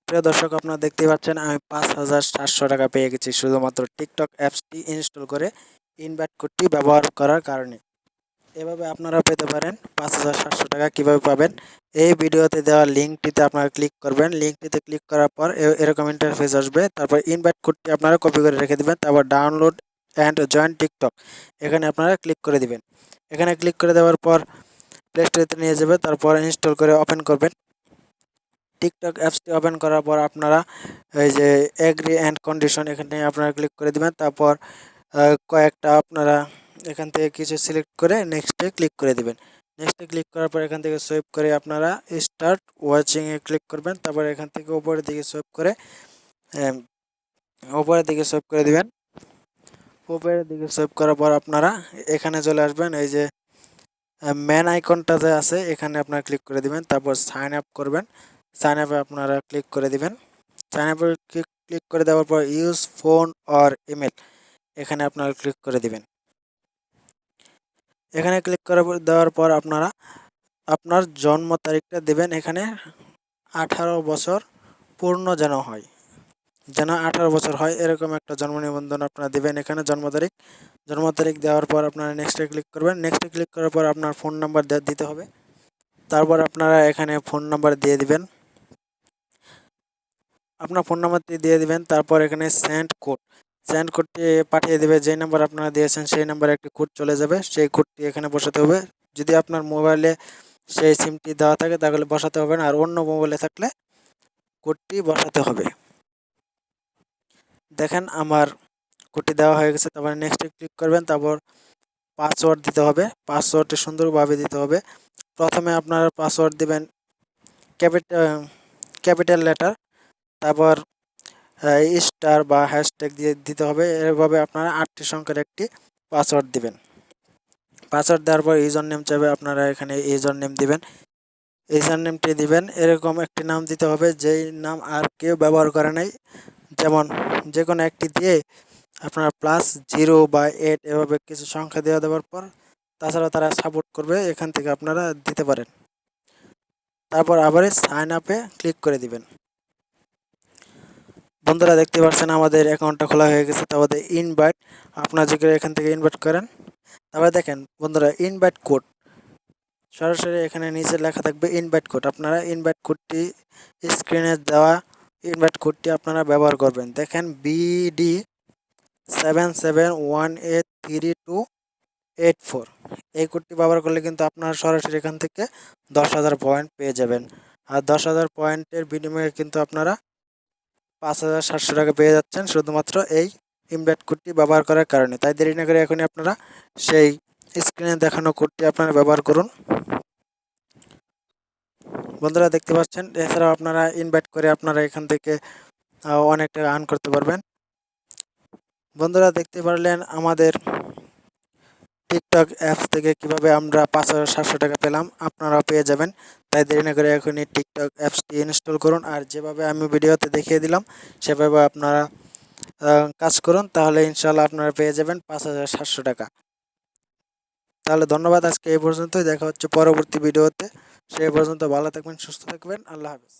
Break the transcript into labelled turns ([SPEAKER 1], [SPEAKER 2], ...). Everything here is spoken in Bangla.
[SPEAKER 1] প্রিয় দর্শক, আপনারা দেখতেই পাচ্ছেন আমি ৫,৭০০ টাকা পেয়ে গেছি শুধুমাত্র টিকটক অ্যাপসটি ইনস্টল করে ইনভাইট কোডটি ব্যবহার করার কারণে। এভাবে আপনারা পেতে পারেন ৫,৭০০ টাকা। কীভাবে পাবেন? এই ভিডিওতে দেওয়া লিঙ্কটিতে আপনারা ক্লিক করবেন। লিঙ্কটিতে ক্লিক করার পর এরকম ইন্টারফেস আসবে। তারপর ইনভাইট কোডটি আপনারা কপি করে রেখে দিবেন। তারপর ডাউনলোড অ্যান্ড জয়েন টিকটক, এখানে আপনারা ক্লিক করে দিবেন। এখানে ক্লিক করে দেওয়ার পর প্লে স্টোরেতে নিয়ে যাবে। তারপর ইনস্টল করে ওপেন করবেন। টিকটক অ্যাপসটি ওপেন করার পর আপনারা এই যে এগ্রি অ্যান্ড কন্ডিশন, এখানে আপনারা ক্লিক করে দিবেন। তারপর কয়েকটা আপনারা এখান থেকে কিছু সিলেক্ট করে নেক্সটে ক্লিক করে দিবেন। নেক্সটে ক্লিক করার পর এখান থেকে সোয়াইপ করে আপনারা স্টার্ট ওয়াচিংয়ে ক্লিক করবেন। তারপর এখান থেকে উপরের দিকে সোয়াইপ করে উপরের দিকে সোয়াইপ করে দিবেন। উপরের দিকে সোয়াইপ করার পর আপনারা এখানে চলে আসবেন। এই যে ম্যান আইকনটাতে আছে, এখানে আপনারা ক্লিক করে দিবেন। তারপর সাইন আপ করবেন। সাইন আপে আপনারা ক্লিক করে দিবেন। সাইন আপে ক্লিক করে দেওয়ার পর ইউজ ফোন অর ইমেল, এখানে আপনারা ক্লিক করে দিবেন। এখানে ক্লিক করে দেওয়ার পর আপনারা আপনার জন্ম তারিখটা দেবেন। এখানে 18 বছর পূর্ণ যেন হয়, 18 বছর হয় এরকম একটা জন্ম নিবন্ধন আপনারা দেবেন। এখানে জন্ম তারিখ দেওয়ার পর আপনারা নেক্সটে ক্লিক করবেন। নেক্সটে ক্লিক করার পর আপনার ফোন নাম্বার দিতে হবে। তারপর আপনারা এখানে ফোন নাম্বার দিয়ে দিবেন। আপনার ফোন নাম্বারটি দিয়ে দিবেন। তারপর এখানে সেন্ড কোডটি পাঠিয়ে দেবে। যে নাম্বার আপনারা দিয়েছেন সেই নাম্বারে একটি কোড চলে যাবে। সেই কোডটি এখানে বসাতে হবে। যদি আপনার মোবাইলে সেই সিমটি দেওয়া থাকে তাহলে বসাতে হবে না, আর অন্য মোবাইলে থাকলে কোডটি বসাতে হবে। দেখেন আমার কোডটি দেওয়া হয়ে গেছে। তারপরে নেক্সটে ক্লিক করবেন। তারপর পাসওয়ার্ড দিতে হবে। পাসওয়ার্ডটি সুন্দরভাবে দিতে হবে। প্রথমে আপনারা পাসওয়ার্ড দিবেন ক্যাপিটাল লেটার, তারপর স্টার বা হ্যাশট্যাগ দিয়ে দিতে হবে। এভাবে আপনারা 8টি সংখ্যার একটি পাসওয়ার্ড দিবেন। পাসওয়ার্ড দেওয়ার পর ইউজার নেম চাইবে, আপনারা এখানে ইউজার নেম দিবেন। ইউজার নেমটি দিবেন, এরকম একটি নাম দিতে হবে যেই নাম আর কেউ ব্যবহার করে নাই। যেমন যে কোনো একটি দিয়ে আপনার +0 বা 8 এভাবে কিছু সংখ্যা দেওয়ার পর তাছাড়া তারা সাপোর্ট করবে, এখান থেকে আপনারা দিতে পারেন। তারপর আবার সাইন আপে ক্লিক করে দিবেন। বন্ধুরা দেখতে পাচ্ছেন আমাদের অ্যাকাউন্টটা খোলা হয়ে গেছে। তারপরে ইনভাইট, আপনারা যে এখান থেকে ইনভাইট করেন। তারপরে দেখেন বন্ধুরা, ইনভাইট কোড সরাসরি এখানে নিচে লেখা থাকবে ইনভাইট কোড। আপনারা ইনভাইট কোডটি স্ক্রিনে দেওয়া ইনভাইট কোডটি আপনারা ব্যবহার করবেন। দেখেন BD77183284, এই কোডটি ব্যবহার করলে কিন্তু আপনারা সরাসরি এখান থেকে 10,000 পয়েন্ট পেয়ে যাবেন। আর 10,000 পয়েন্টের বিনিময়ে কিন্তু আপনারা ৫,৭০০ টাকা পেয়ে যাচ্ছেন শুধুমাত্র এই ইনভাইট কোডটি ব্যবহার করার কারণে। তাই দেরি না করে এখনই আপনারা সেই স্ক্রিনে দেখানো কোডটি আপনারা ব্যবহার করুন। বন্ধুরা দেখতে পাচ্ছেন, এছাড়াও আপনারা ইনভাইট করে আপনারা এখান থেকে অনেক টাকা আর্ন করতে পারবেন। বন্ধুরা দেখতে পারলেন আমাদের টিকটক অ্যাপস থেকে কিভাবে আমরা ৫,৭০০ টাকা পেলাম, আপনারাও পেয়ে যাবেন। তাই দেরি না করে এখনই টিকটক অ্যাপসটি ইনস্টল করুন। আর যেভাবে আমি ভিডিওতে দেখিয়ে দিলাম সেভাবে আপনারা কাজ করুন, তাহলে ইনশাল্লাহ আপনারা পেয়ে যাবেন ৫,৭০০ টাকা। তাহলে ধন্যবাদ, আজকে এই পর্যন্তই। দেখা হচ্ছে পরবর্তী ভিডিওতে। সেই পর্যন্ত ভালো থাকবেন, সুস্থ থাকবেন। আল্লাহ হাফেজ।